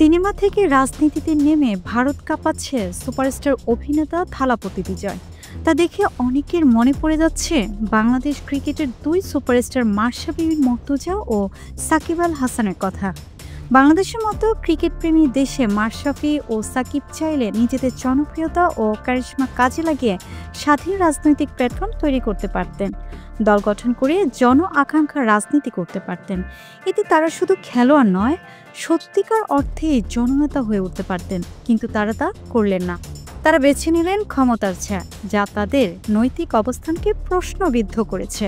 Cinema থেকে রাজনীতিতে নেমে ভারত কাঁপাচ্ছে সুপারস্টার অভিনেতা থালাপতি বিজয়। তা দেখে অনেকের মনে পড়ে যাচ্ছে বাংলাদেশ ক্রিকেটের দুই সুপারস্টার মাশরাফি মুর্তজা ও সাকিব আল হাসানের কথা। বাংলাদেশের মতো ক্রিকেটপ্রেমী দেশে মাশরাফি ও সাকিব চাইলে নিজেদের জনপ্রিয়তা ও কারিশমা কাজে লাগিয়ে স্বাধীন রাজনৈতিক প্ল্যাটফর্ম তৈরি করতে পারতেন, দল গঠন করে জন আকাঙ্ক্ষার রাজনীতি করতে পারতেন। এতে তারা শুধু খেলোয়াড় নয়, সত্যিকার অর্থে জননেতা হয়ে উঠতে পারতেন। কিন্তু তারা তা করলেন না। তারা বেছে নিলেন ক্ষমতার ছায়া, যা তাদের নৈতিক অবস্থানকে প্রশ্নবিদ্ধ করেছে।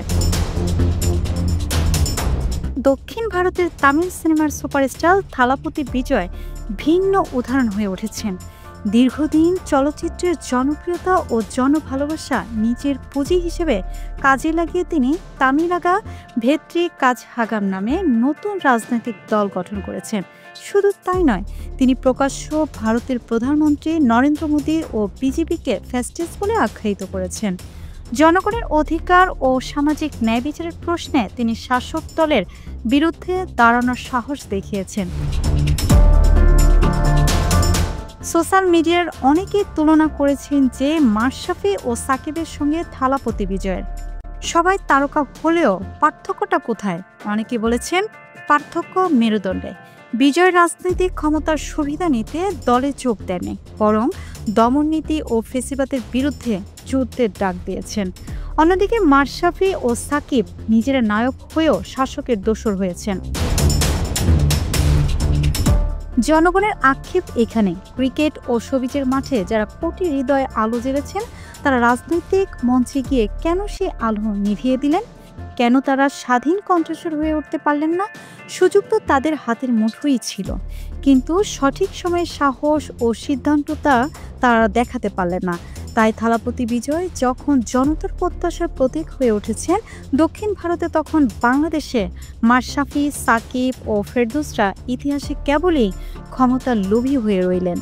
দক্ষিণ ভারতের তামিল সিনেমার সুপারস্টার থালাপতি বিজয় ভিন্ন উদাহরণ হয়ে উঠেছেন। দীর্ঘদিন চলচ্চিত্রের জনপ্রিয়তা ও জনভালোবাসা নিজের পুঁজি হিসেবে কাজে লাগিয়ে তিনি তামিলাগা ভেত্রি কাজহাগাম নামে নতুন রাজনৈতিক দল গঠন করেছেন। শুধু তাই নয়, তিনি প্রকাশ্য ভারতের প্রধানমন্ত্রী নরেন্দ্র মোদী ও বিজেপিকে ফ্যাসিস্ট বলে আখ্যায়িত করেছেন। জনগণের অধিকার ও সামাজিক ন্যায় বিচারের প্রশ্নে তিনি শাসক দলের বিরুদ্ধে দাঁড়ানোর সাহস দেখিয়েছেন। সোশ্যাল মিডিয়ার অনেকেই তুলনা করেছেন যে মাশরাফি ও সাকিবের সঙ্গে থালাপতি বিজয়ের। সবাই তারকা হলেও পার্থক্যটা কোথায়? অনেকে বলেছেন পার্থক্য মেরুদণ্ডে। বিজয় রাজনৈতিক ক্ষমতার সুবিধা নিতে দলে যোগ দেননি, বরং দমননীতি ও ফেসিবাদের বিরুদ্ধে যুদ্ধের ডাক দিয়েছেন। অন্যদিকে মাশরাফি ও সাকিব নিজেরা নায়ক হয়েও শাসকের দোসর হয়েছেন। জনগণের আক্ষেপ এখানে, ক্রিকেট ও সবিজের মাঠে যারা কোটি হৃদয়ে আলো জ্বেলেছেন, তারা রাজনৈতিক মঞ্চে গিয়ে কেন সেই আলো নিভিয়ে দিলেন? কেন তারা স্বাধীন কণ্ঠস্বর হয়ে উঠতে পারলেন না? সুযোগ তো তাদের হাতের মুঠোই ছিল, কিন্তু সঠিক সময়ে সাহস ও সিদ্ধান্তটা তারা দেখাতে পারলেন না। তাই থালাপতি বিজয় যখন জনতার প্রত্যাশার প্রতীক হয়ে উঠেছেন দক্ষিণ ভারতে, তখন বাংলাদেশে মাশরাফি, সাকিব ও ফেরদৌসরা ইতিহাসে কেবলই ক্ষমতার লোভী হয়ে রইলেন।